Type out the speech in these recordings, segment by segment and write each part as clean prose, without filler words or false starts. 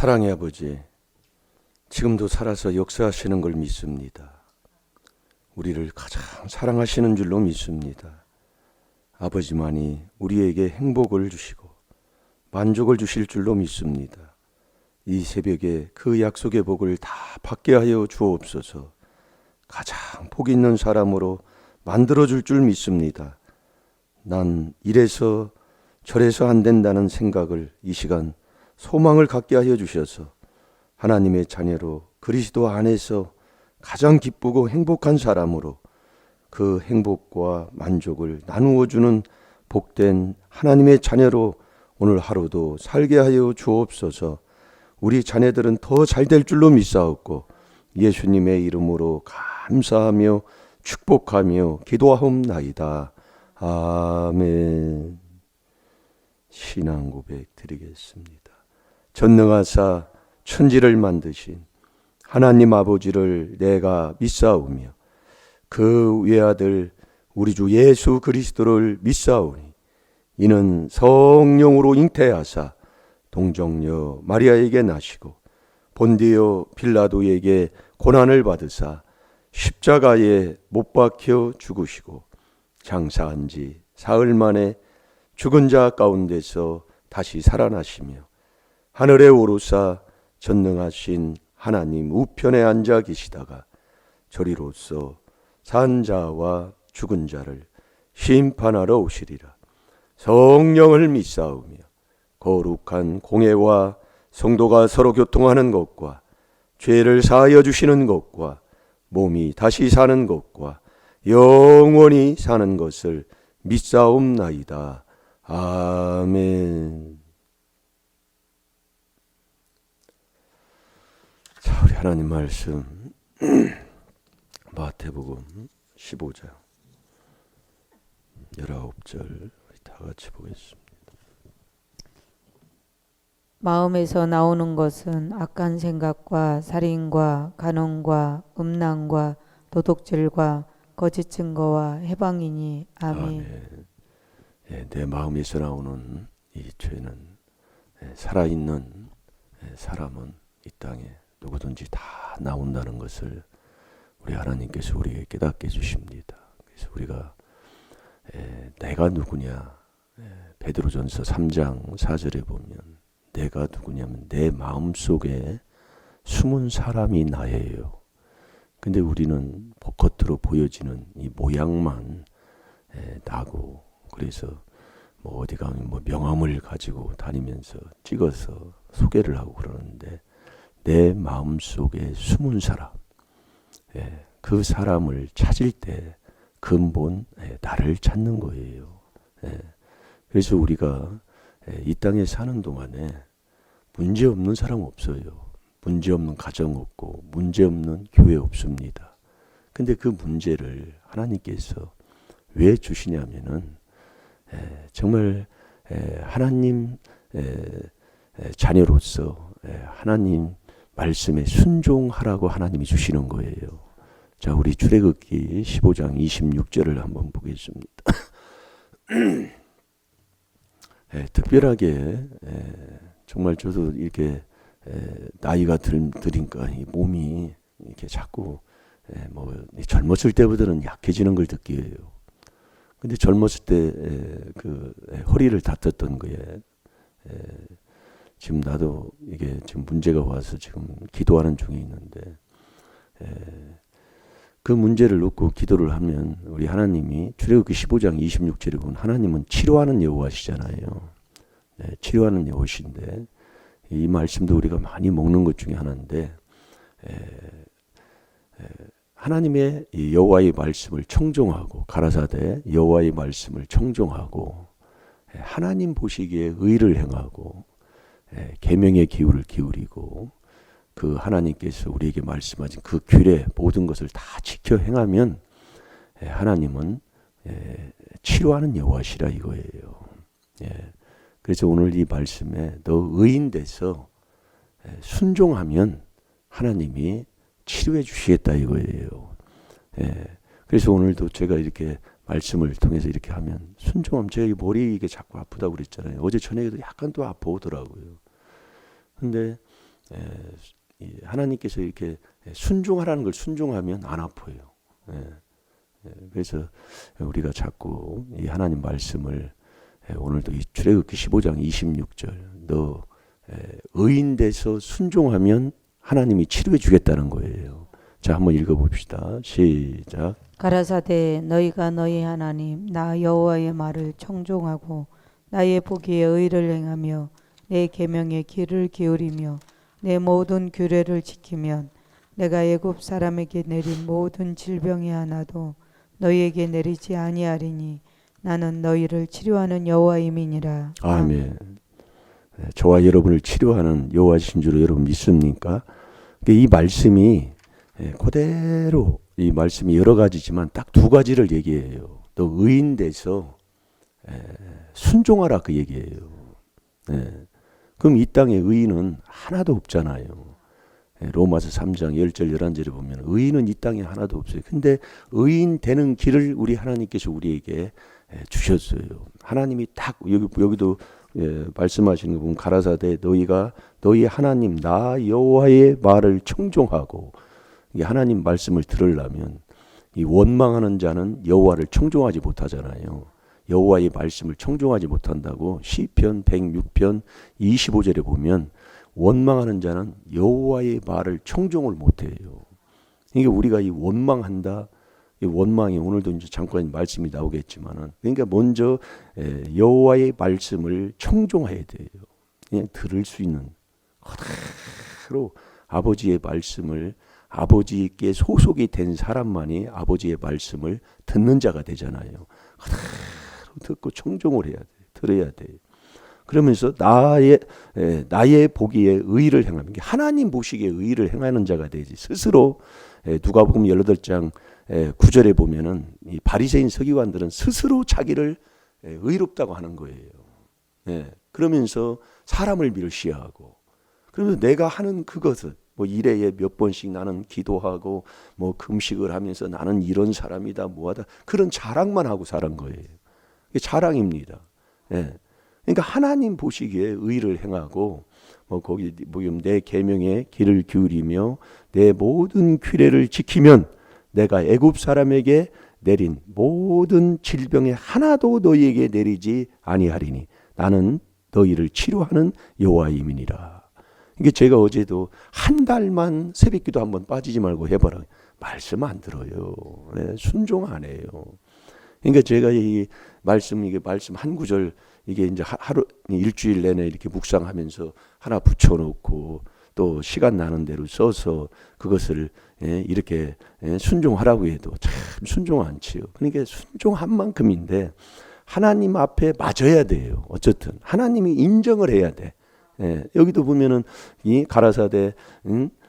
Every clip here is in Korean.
사랑의 아버지, 지금도 살아서 역사하시는 걸 믿습니다. 우리를 가장 사랑하시는 줄로 믿습니다. 아버지만이 우리에게 행복을 주시고 만족을 주실 줄로 믿습니다. 이 새벽에 그 약속의 복을 다 받게 하여 주옵소서. 가장 복 있는 사람으로 만들어줄 줄 믿습니다. 난 이래서 저래서 안 된다는 생각을 이 시간 소망을 갖게 하여 주셔서 하나님의 자녀로 그리스도 안에서 가장 기쁘고 행복한 사람으로 그 행복과 만족을 나누어 주는 복된 하나님의 자녀로 오늘 하루도 살게 하여 주옵소서. 우리 자녀들은 더 잘 될 줄로 믿사옵고 예수님의 이름으로 감사하며 축복하며 기도하옵나이다. 아멘. 신앙 고백 드리겠습니다. 전능하사 천지를 만드신 하나님 아버지를 내가 믿사오며 그 외아들 우리 주 예수 그리스도를 믿사오니 이는 성령으로 잉태하사 동정녀 마리아에게 나시고 본디오 빌라도에게 고난을 받으사 십자가에 못 박혀 죽으시고 장사한 지 사흘 만에 죽은 자 가운데서 다시 살아나시며 하늘에 오르사 전능하신 하나님 우편에 앉아 계시다가 저리로서 산 자와 죽은 자를 심판하러 오시리라. 성령을 믿사오며 거룩한 공회와 성도가 서로 교통하는 것과 죄를 사하여 주시는 것과 몸이 다시 사는 것과 영원히 사는 것을 믿사옵나이다. 아멘. 자, 우리 하나님 말씀 마태복음 15장 19절 우리 다 같이 보겠습니다. 마음에서 나오는 것은 악한 생각과 살인과 간음과 음란과 도둑질과 거짓 증거와 해방이니. 아멘. 아멘. 예, 내 마음에서 나오는 이 죄는 살아있는 사람은 이 땅에 누구든지 다 나온다는 것을 우리 하나님께서 우리에게 깨닫게 해주십니다. 그래서 우리가 내가 누구냐, 베드로전서 3장 4절에 보면 내가 누구냐면 내 마음속에 숨은 사람이 나예요. 근데 우리는 겉으로 보여지는 이 모양만 나고, 그래서 뭐 어디 가면 뭐 명함을 가지고 다니면서 찍어서 소개를 하고 그러는데 내 마음속에 숨은 사람, 그 사람을 찾을 때 근본 나를 찾는 거예요. 그래서 우리가 이 땅에 사는 동안에 문제 없는 사람 없어요. 문제 없는 가정 없고 문제 없는 교회 없습니다. 근데 그 문제를 하나님께서 왜 주시냐면은 정말 하나님 자녀로서 하나님 말씀에 순종하라고 하나님이 주시는 거예요. 자, 우리 출애굽기 15장 26절을 한번 보겠습니다. 특별하게 정말 저도 이렇게 나이가 들으니까 이 몸이 이렇게 자꾸 뭐 젊었을 때보다는 약해지는 걸 느껴요. 근데 젊었을 때 그 허리를 다쳤던 거에 지금 나도 이게 지금 문제가 와서 지금 기도하는 중에 있는데 그 문제를 놓고 기도를 하면 우리 하나님이 출애굽기 15장 26절에 보면 하나님은 치료하는 여호와시잖아요. 치료하는 여호와신데 이 말씀도 우리가 많이 먹는 것 중에 하나인데 하나님의 이 여호와의 말씀을 청종하고 가라사대 여호와의 말씀을 청종하고 하나님 보시기에 의를 행하고 계명의 기울을 기울이고 그 하나님께서 우리에게 말씀하신 그 규례 모든 것을 다 지켜 행하면 하나님은 치료하는 여호와시라 이거예요. 그래서 오늘 이 말씀에 너 의인 돼서 순종하면 하나님이 치료해 주시겠다 이거예요. 그래서 오늘도 제가 이렇게 말씀을 통해서 이렇게 하면 순종하면 제가 머리 이게 자꾸 아프다고 그랬잖아요. 어제 저녁에도 약간 또 아파 오더라고요. 근데 하나님께서 이렇게 순종하라는 걸 순종하면 안 아파요. 그래서 우리가 자꾸 이 하나님 말씀을 오늘도 이 출애굽기 15장 26절 너 의인 돼서 순종하면 하나님이 치료해 주겠다는 거예요. 자, 한번 읽어봅시다. 시작. 가라사대 너희가 너희 하나님 나 여호와의 말을 청종하고 나의 보기에 의를 행하며 내 계명에 귀를 기울이며 내 모든 규례를 지키면 내가 애굽 사람에게 내린 모든 질병이 하나도 너희에게 내리지 아니하리니 나는 너희를 치료하는 여호와임이니라. 아멘. 저와 여러분을 치료하는 여호와신 줄 여러분 믿습니까? 이 말씀이 그대로 이 말씀이 여러 가지지만 딱 두 가지를 얘기해요. 너 의인 돼서 순종하라 그 얘기예요. 그럼 이 땅에 의인은 하나도 없잖아요. 로마서 3장 10절 11절에 보면 의인은 이 땅에 하나도 없어요. 근데 의인 되는 길을 우리 하나님께서 우리에게 주셨어요. 하나님이 딱 여기도 말씀하시는 거 보면 가라사대 너희가 너희 하나님 나 여호와의 말을 청종하고 이게 하나님 말씀을 들으려면 이 원망하는 자는 여호와를 청종하지 못하잖아요. 여호와의 말씀을 청종하지 못한다고 시편 106편 25절에 보면 원망하는 자는 여호와의 말을 청종을 못해요. 이게 우리가 이 원망한다. 이 원망이 오늘도 이제 잠깐 말씀이 나오겠지만은 그러니까 먼저 여호와의 말씀을 청종해야 돼요. 그냥 들을 수 있는 그대로 아버지의 말씀을 아버지께 소속이 된 사람만이 아버지의 말씀을 듣는 자가 되잖아요. 그대로 듣고 청종을 해야 돼. 들어야 돼. 그러면서 나의 보기에 의를 행하는 게 하나님 보시기에 의를 행하는 자가 되지. 스스로 누가복음 18장 9절에 보면은 이 바리새인 서기관들은 스스로 자기를 의롭다고 하는 거예요. 그러면서 사람을 멸시하고 그러면서 내가 하는 그것을 뭐 일회에 몇 번씩 나는 기도하고 뭐 금식을 하면서 나는 이런 사람이다 뭐하다 그런 자랑만 하고 사는 거예요. 이게 자랑입니다. 그러니까 하나님 보시기에 의를 행하고 뭐 거기 내 계명에 귀를 기울이며 내 모든 규례를 지키면 내가 애굽 사람에게 내린 모든 질병에 하나도 너희에게 내리지 아니하리니 나는 너희를 치료하는 여호와임이니라. 이게 제가 어제도 한 달만 새벽기도 한번 빠지지 말고 해봐라. 말씀 안 들어요. 순종 안 해요. 그러니까 제가 이 말씀 이게 말씀 한 구절 이게 이제 하루 일주일 내내 이렇게 묵상하면서 하나 붙여놓고 또 시간 나는 대로 써서 그것을 이렇게 순종하라고 해도 참 순종 않지요. 그러니까 순종한 만큼인데 하나님 앞에 맞아야 돼요. 어쨌든 하나님이 인정을 해야 돼. 여기도 보면은 이 가라사대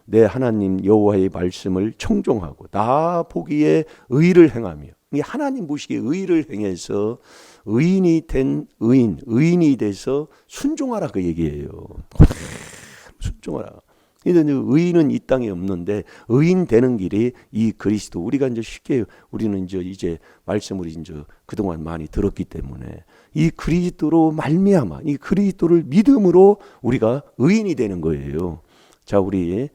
내 하나님 여호와의 말씀을 청종하고 나 보기에 의를 행하며 이 하나님 보시기에 의를 행해서 의인이 된 의인이 돼서 순종하라 그 얘기예요. 순종하라. 의인은 이 땅에 없는데 의인 되는 길이 이 그리스도. 우리가 이제 쉽게 우리는 이제 말씀을 이제 그동안 많이 들었기 때문에 이 그리스도로 말미암아 이 그리스도를 믿음으로 우리가 의인이 되는 거예요. 자, 우리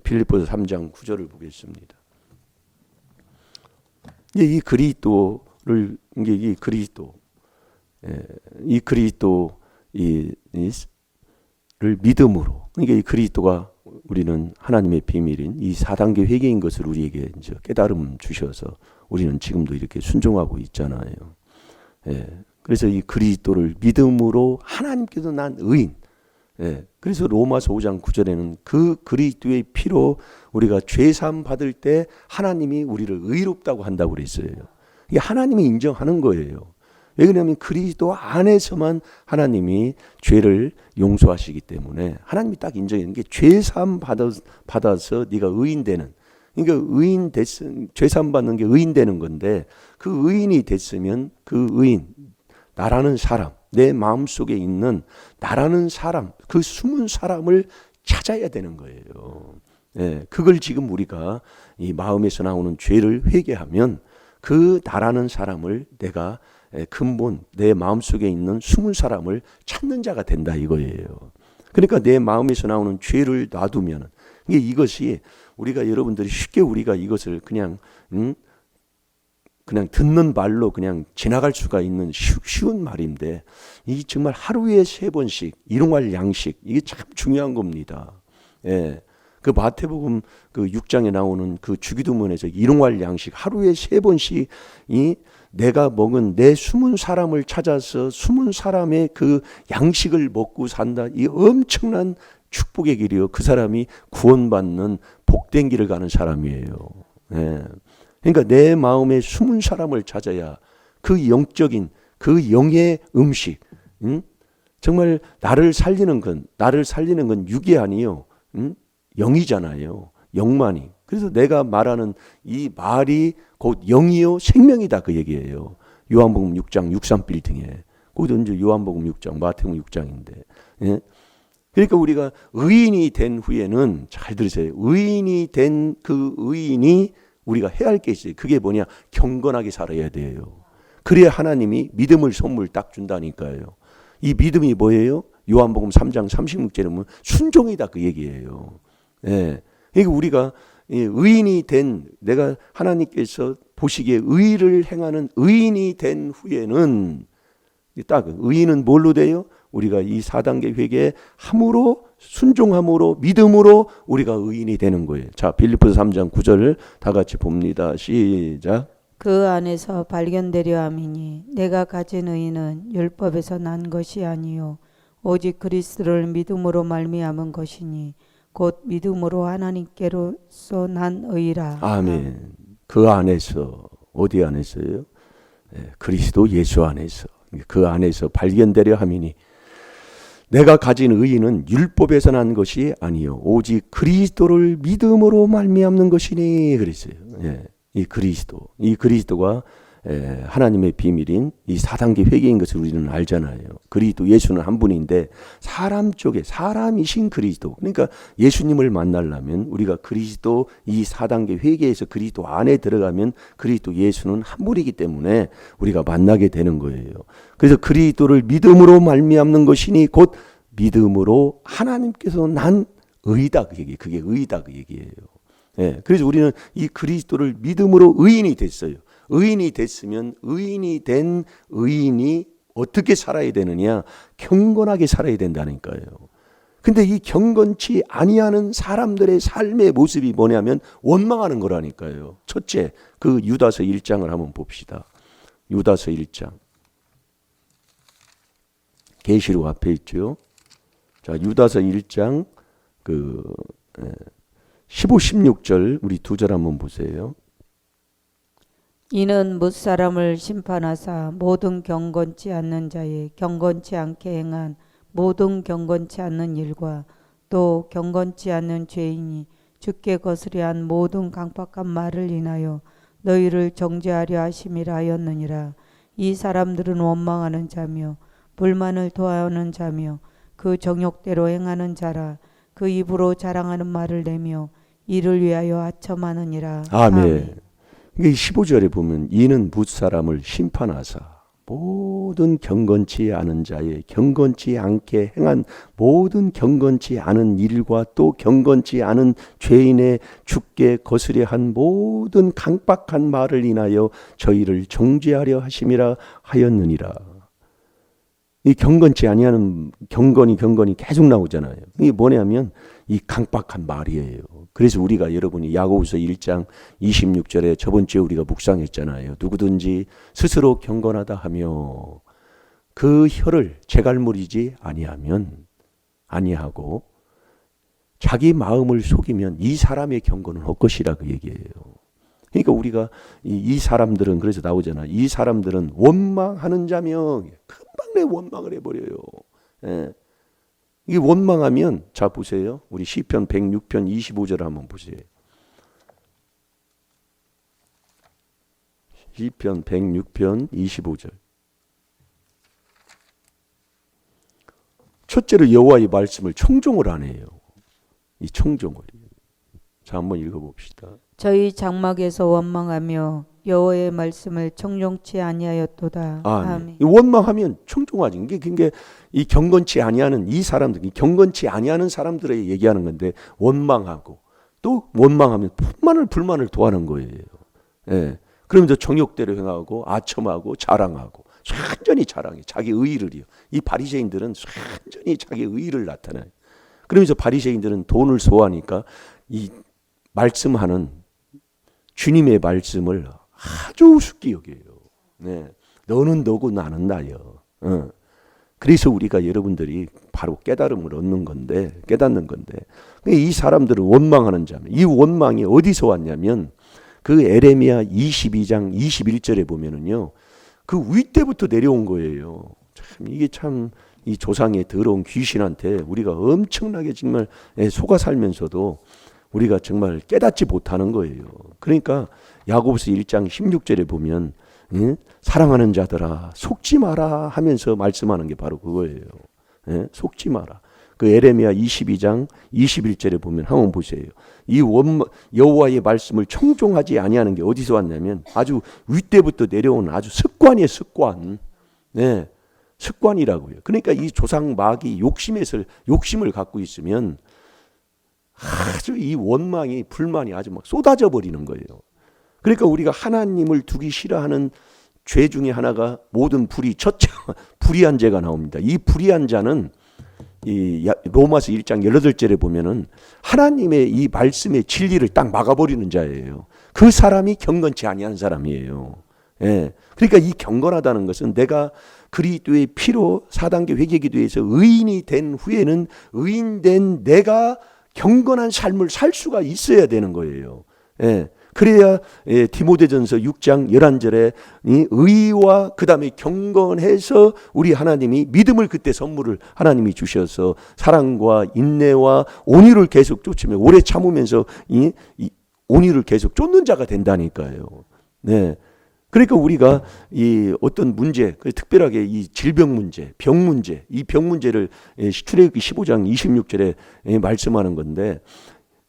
빌립보서 3장 9절을 보겠습니다. 이 그리스도를 이 그리스도를 믿음으로 그러니까 이 그리스도가 우리는 하나님의 비밀인 이 4단계 회개인 것을 우리에게 이제 깨달음 주셔서 우리는 지금도 이렇게 순종하고 있잖아요. 그래서 이 그리스도를 믿음으로 하나님께서 난 의인. 그래서 로마서 5장 9절에는 그 그리스도의 피로 우리가 죄사함 받을 때 하나님이 우리를 의롭다고 한다고 그랬어요. 이게 하나님이 인정하는 거예요. 왜 그러냐면 그리스도 안에서만 하나님이 죄를 용서하시기 때문에 하나님이 딱 인정하는 게 죄사함 받아서 네가 의인 되는. 그러니까 죄사함 받는 게 의인 되는 건데 그 의인이 됐으면 그 의인 나라는 사람 내 마음속에 있는 나라는 사람 그 숨은 사람을 찾아야 되는 거예요. 그걸 지금 우리가 이 마음에서 나오는 죄를 회개하면 그 나라는 사람을 내가 근본 내 마음속에 있는 숨은 사람을 찾는 자가 된다 이거예요. 그러니까 내 마음에서 나오는 죄를 놔두면은 이것이 우리가 여러분들이 쉽게 우리가 이것을 그냥 그냥 듣는 말로 그냥 지나갈 수가 있는 쉬운 말인데 이 정말 하루에 3번씩 일용할 양식 이게 참 중요한 겁니다. 예. 그 마태복음 그 6장에 나오는 그 주기도문에서 일용할 양식 하루에 3번씩 이 내가 먹은 내 숨은 사람을 찾아서 숨은 사람의 그 양식을 먹고 산다. 이 엄청난 축복의 길이요. 그 사람이 구원받는 복된 길을 가는 사람이에요. 예. 그러니까 내 마음에 숨은 사람을 찾아야 그 영적인 그 영의 음식, 정말 나를 살리는 건 육이 아니요, 영이잖아요. 영만이. 그래서 내가 말하는 이 말이 곧 영이요 생명이다 그 얘기예요. 요한복음 6장 63 빌딩에 거기도 이제 요한복음 6장 마태복음 6장인데. 예? 그러니까 우리가 의인이 된 후에는 잘 들으세요. 의인이 된 그 의인이 우리가 해야 할 게 있어요. 그게 뭐냐? 경건하게 살아야 돼요. 그래야 하나님이 믿음을 선물 딱 준다니까요. 이 믿음이 뭐예요? 요한복음 3장 36절에 보면 순종이다 그 얘기예요. 예. 그러니까 우리가 의인이 된 내가 하나님께서 보시기에 의를 행하는 의인이 된 후에는 딱 의인은 뭘로 돼요? 우리가 이 4단계 회개에 함으로 순종함으로 믿음으로 우리가 의인이 되는 거예요. 자, 빌립보서 3장 9절을 다 같이 봅니다. 시작. 그 안에서 발견되려 함이니 내가 가진 의는 율법에서 난 것이 아니요 오직 그리스도를 믿음으로 말미암은 것이니 곧 믿음으로 하나님께로서 난 의라. 아멘. 그 안에서 어디 안에서요? 그리스도 예수 안에서 그 안에서 발견되려 함이니 내가 가진 의의는 율법에서 난 것이 아니요 오직 그리스도를 믿음으로 말미암는 것이니 그랬어요. 예, 이 그리스도가 하나님의 비밀인 이 4단계 회개인 것을 우리는 알잖아요. 그리스도 예수는 한 분인데 사람 쪽에 사람이신 그리스도. 그러니까 예수님을 만나려면 우리가 그리스도 이 4단계 회개에서 그리스도 안에 들어가면 그리스도 예수는 한 분이기 때문에 우리가 만나게 되는 거예요. 그래서 그리스도를 믿음으로 말미암는 것이니 곧 믿음으로 하나님께서 난 의다 그 얘기. 그게 의다 그 얘기예요. 예, 그래서 우리는 이 그리스도를 믿음으로 의인이 됐어요. 의인이 됐으면 의인이 된 의인이 어떻게 살아야 되느냐? 경건하게 살아야 된다니까요. 근데 이 경건치 아니하는 사람들의 삶의 모습이 뭐냐면 원망하는 거라니까요. 첫째, 그 유다서 1장을 한번 봅시다. 유다서 1장. 계시록 앞에 있죠. 자, 유다서 1장 15, 16절 우리 2절 한번 보세요. 이는 뭇사람을 심판하사 모든 경건치 않는 자의 경건치 않게 행한 모든 경건치 않는 일과 또 경건치 않는 죄인이 주께 거스려 한 모든 강박한 말을 인하여 너희를 정죄하려 하심이라 하였느니라. 이 사람들은 원망하는 자며 불만을 토하는 자며 그 정욕대로 행하는 자라. 그 입으로 자랑하는 말을 내며 이를 위하여 하첨하느니라. 아멘. 이게 15절에 보면 이는 뭇사람을 심판하사 모든 경건치 않은 자의 경건치 않게 행한 모든 경건치 않은 일과 또 경건치 않은 죄인의 주께 거스려 한 모든 강박한 말을 인하여 저희를 정죄하려 하심이라 하였느니라. 이 경건치 아니하는 경건이 계속 나오잖아요. 이게 뭐냐면 이 강박한 말이에요. 그래서 우리가 여러분이 야고보서 1장 26절에 저번 주에 우리가 묵상했잖아요. 누구든지 스스로 경건하다 하며 그 혀를 재갈물이지 아니하고 자기 마음을 속이면 이 사람의 경건은 헛것이라 그 얘기예요. 그러니까 우리가 이 사람들은 그래서 나오잖아. 이 사람들은 원망하는 자며 금방 내 원망을 해버려요. 예. 이게 원망하면 자 보세요. 우리 시편 106편 25절을 한번 보세요. 시편 106편 25절. 첫째로 여호와의 말씀을 청종을 안 해요. 이 청종을. 자 한번 읽어봅시다. 저희 장막에서 원망하며 여호와의 말씀을 청종치 아니하였도다. 아멘. 이 원망하면 청종하지. 이게 이 경건치 아니하는 이 사람들, 이 경건치 아니하는 사람들에게 얘기하는 건데 원망하고 또 원망하면 불만을 토하는 거예요. 예. 그러면서 정욕대로 행하고 아첨하고 자랑하고 완전히 자랑해. 자기 의의를요. 이 바리새인들은 완전히 자기 의의를 나타내요. 그러면서 바리새인들은 돈을 소화하니까 이 말씀하는 주님의 말씀을 아주 우습게 여겨요. 네. 너는 너고 나는 나요. 그래서 우리가 여러분들이 바로 깨달음을 얻는 건데, 깨닫는 건데, 이 사람들은 원망하는 자면, 이 원망이 어디서 왔냐면 그 에레미야 22장 21절에 보면은요, 그 윗대부터 내려온 거예요. 참 이게 참 이 조상의 더러운 귀신한테 우리가 엄청나게 정말 속아 살면서도 우리가 정말 깨닫지 못하는 거예요. 그러니까 야고보서 1장 16절에 보면 사랑하는 자들아 속지 마라 하면서 말씀하는 게 바로 그거예요. 속지 마라. 그 에레미야 22장 21절에 보면 한번 보세요. 이 여호와의 말씀을 청종하지 아니하는 게 어디서 왔냐면 아주 윗대부터 내려온 아주 습관이에요. 습관. 네, 습관이라고요. 그러니까 이 조상 마귀 욕심을 갖고 있으면 아주 이 원망이 불만이 아주 막 쏟아져 버리는 거예요. 그러니까 우리가 하나님을 두기 싫어하는 죄 중에 하나가 모든 첫째 불의한 죄가 나옵니다. 이 불의한 자는 이 로마서 1장 18절에 보면은 하나님의 이 말씀의 진리를 딱 막아버리는 자예요. 그 사람이 경건치 아니한 사람이에요. 예. 그러니까 이 경건하다는 것은 내가 그리스도의 피로 4단계 회개기도에서 의인이 된 후에는 의인된 내가 경건한 삶을 살 수가 있어야 되는 거예요. 예. 그래야 디모데전서 6장 11절에 이 의와 그 다음에 경건해서 우리 하나님이 믿음을 그때 선물을 하나님이 주셔서 사랑과 인내와 온유를 계속 쫓으며 오래 참으면서 이 온유를 계속 쫓는 자가 된다니까요. 네. 그러니까 우리가 이 어떤 문제, 특별하게 이 질병 문제, 병 문제, 이 병 문제를 출애굽기 15장 26절에 말씀하는 건데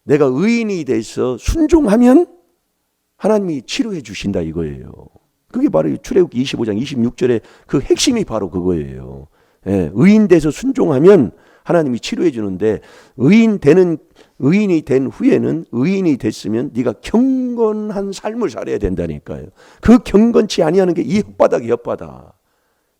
내가 의인이 돼서 순종하면 하나님이 치료해 주신다 이거예요. 그게 바로 출애굽기 25장 26절의 그 핵심이 바로 그거예요. 예, 의인 돼서 순종하면 하나님이 치료해 주는데 의인이 된 후에는 의인이 됐으면 네가 경건한 삶을 살아야 된다니까요. 그 경건치 아니하는 게 이 혓바닥이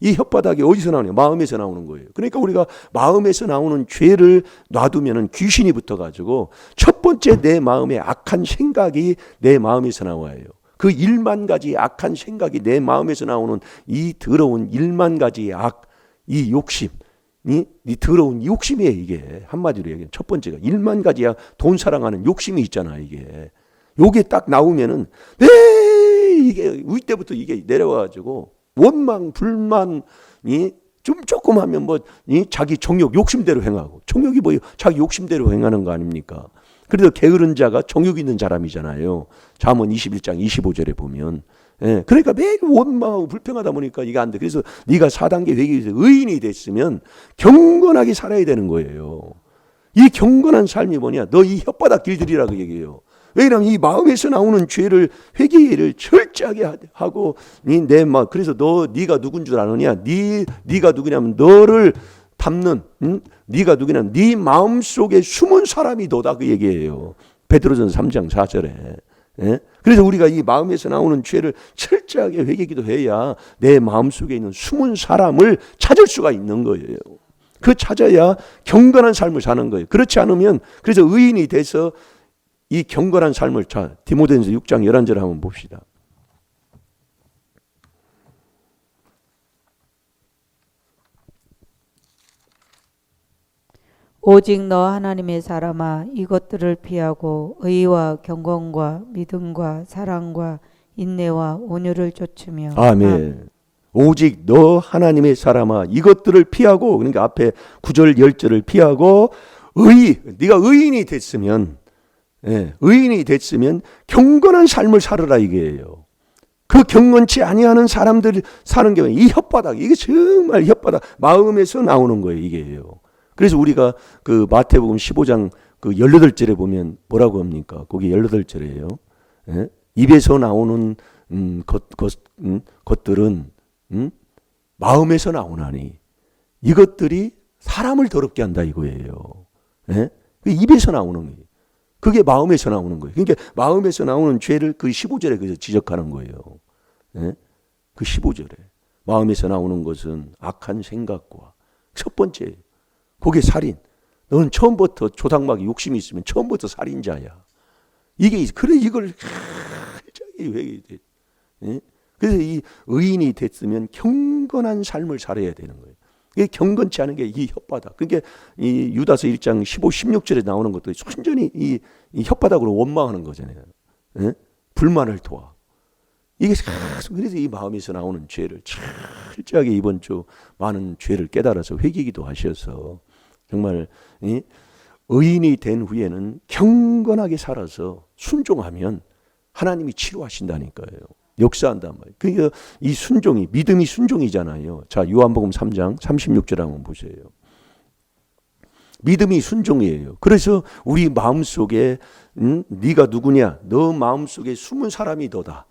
이 혓바닥이 어디서 나오냐? 마음에서 나오는 거예요. 그러니까 우리가 마음에서 나오는 죄를 놔두면은 귀신이 붙어가지고 첫 번째 내 마음에 악한 생각이 내 마음에서 나와요. 그 1만 가지 악한 생각이 내 마음에서 나오는 이 더러운 1만 가지의 이 욕심, 이 더러운 욕심이에요. 이게 한마디로 얘기하면 첫 번째가 1만 가지야 돈 사랑하는 욕심이 있잖아. 요게 딱 나오면은 이게 윗대부터 이게 내려와가지고 원망, 불만이 좀 조금 하면 자기 정욕, 욕심대로 행하고 정욕이 뭐예요? 자기 욕심대로 행하는 거 아닙니까? 그래서 게으른 자가 정욕 있는 사람이잖아요. 잠언 21장 25절에 보면. 예, 그러니까 매일 원망하고 불평하다 보니까 이게 안 돼. 그래서 네가 4단계 회개에서 의인이 됐으면 경건하게 살아야 되는 거예요. 이 경건한 삶이 뭐냐? 너 이 혓바닥 길들이라고 얘기해요. 왜냐하면 이 마음에서 나오는 죄를 회개를 철저하게 하고 그래서 네가 누군 줄 아느냐? 네가 누구냐면 너를 담는 네가 누구냐면 네 마음속에 숨은 사람이 너다 그 얘기예요. 베드로전서 3장 4절에. 예? 그래서 우리가 이 마음에서 나오는 죄를 철저하게 회개기도해야 내 마음속에 있는 숨은 사람을 찾을 수가 있는 거예요. 그 찾아야 경건한 삶을 사는 거예요. 그렇지 않으면 그래서 의인이 돼서 이 경건한 삶을 디모데전서 6장 11절 한번 봅시다. 오직 너 하나님의 사람아 이것들을 피하고 의와 경건과 믿음과 사랑과 인내와 온유를 쫓으며 아멘. 오직 너 하나님의 사람아 이것들을 피하고 그러니까 앞에 9절 10절을 피하고 네가 의인이 됐으면 경건한 삶을 살으라 이게예요. 그 경건치 아니하는 사람들이 사는 경우에 이 혓바닥 이게 정말 혓바닥 마음에서 나오는 거예요 이게요. 그래서 우리가 그 마태복음 15장 그 18절에 보면 뭐라고 합니까? 거기 18절이에요. 예? 입에서 나오는 것들은 마음에서 나오나니 이것들이 사람을 더럽게 한다 이거예요. 예? 입에서 나오는 거예요. 그게 마음에서 나오는 거예요. 그러니까 마음에서 나오는 죄를 그 15절에 그래서 지적하는 거예요. 예? 그 15절에 마음에서 나오는 것은 악한 생각과 첫 번째 그게 살인. 너는 처음부터 조상막이 욕심이 있으면 처음부터 살인자야. 이게 그래 이걸 왜 예? 그래서 이 의인이 됐으면 경건한 삶을 살아야 되는 거예요. 이게 경건치 않은 게 이 혓바닥. 그러니까 이 유다서 1장 15, 16절에 나오는 것도 순전히 이 혓바닥으로 원망하는 거잖아요. 예? 불만을 도와. 이게 그래서 이 마음에서 나오는 죄를 철저하게 이번 주 많은 죄를 깨달아서 회개기도 하셔서 정말 의인이 된 후에는 경건하게 살아서 순종하면 하나님이 치료하신다니까요. 역사한단 말이에요. 그러니까 이 순종이 믿음이 순종이잖아요. 자, 요한복음 3장 36절 한번 보세요. 믿음이 순종이에요. 그래서 우리 마음속에 네가 누구냐? 너 마음속에 숨은 사람이 너다.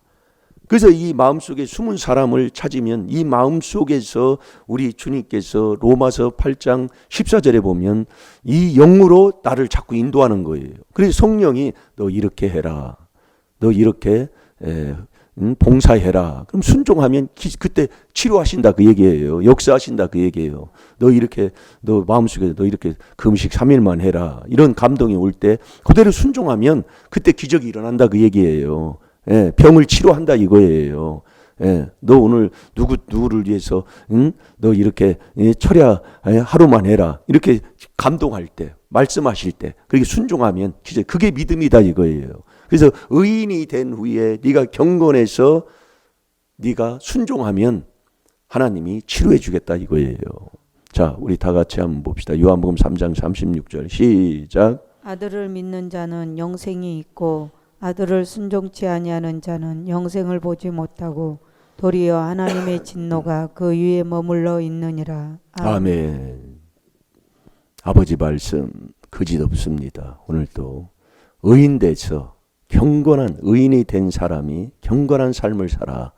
그래서 이 마음속에 숨은 사람을 찾으면 이 마음속에서 우리 주님께서 로마서 8장 14절에 보면 이 영으로 나를 자꾸 인도하는 거예요. 그래서 성령이 너 이렇게 해라. 너 이렇게 봉사해라. 그럼 순종하면 그때 치료하신다 그 얘기예요. 역사하신다 그 얘기예요. 너 이렇게 너 마음속에 너 이렇게 금식 3일만 해라. 이런 감동이 올 때 그대로 순종하면 그때 기적이 일어난다 그 얘기예요. 예, 병을 치료한다 이거예요. 예, 너 오늘 누구를 위해서 너 이렇게 철야 하루만 해라. 이렇게 감동할 때 말씀하실 때 그렇게 순종하면 기적 그게 믿음이다 이거예요. 그래서 의인이 된 후에 네가 경건해서 네가 순종하면 하나님이 치료해 주겠다 이거예요. 자, 우리 다 같이 한번 봅시다. 요한복음 3장 36절 시작. 아들을 믿는 자는 영생이 있고 아들을 순종치 아니하는 자는 영생을 보지 못하고 도리어 하나님의 진노가 그 위에 머물러 있느니라. 아멘. 아버지 말씀 거짓 없습니다. 오늘도 의인 돼서 경건한 의인이 된 사람이 경건한 삶을 살아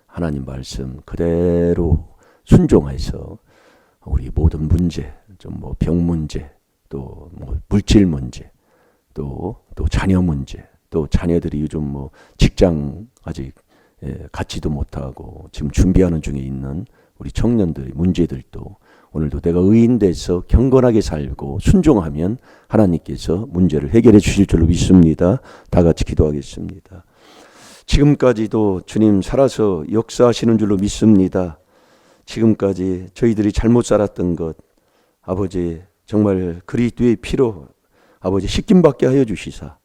하나님 말씀 그대로 순종해서 우리 모든 문제, 좀 뭐 병 문제, 또 뭐 물질 문제, 또 자녀 문제, 또 자녀들이 요즘 뭐 직장 아직 갖지도 못하고 지금 준비하는 중에 있는 우리 청년들의 문제들도 오늘도 내가 의인 돼서 경건하게 살고 순종하면 하나님께서 문제를 해결해 주실 줄로 믿습니다. 다 같이 기도하겠습니다. 지금까지도 주님 살아서 역사하시는 줄로 믿습니다. 지금까지 저희들이 잘못 살았던 것 아버지 정말 그리스도의 피로 아버지 씻김받게 하여 주시사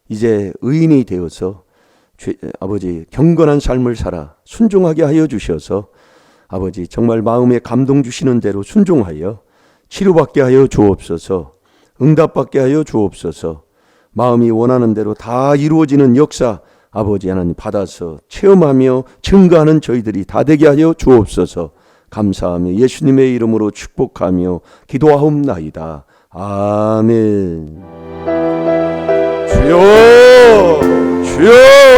이제 의인이 되어서 아버지 경건한 삶을 살아 순종하게 하여 주셔서 아버지 정말 마음에 감동 주시는 대로 순종하여 치료받게 하여 주옵소서. 응답받게 하여 주옵소서. 마음이 원하는 대로 다 이루어지는 역사 아버지 하나님 받아서 체험하며 증거하는 저희들이 다 되게 하여 주옵소서. 감사하며 예수님의 이름으로 축복하며 기도하옵나이다. 아멘. 주여 주여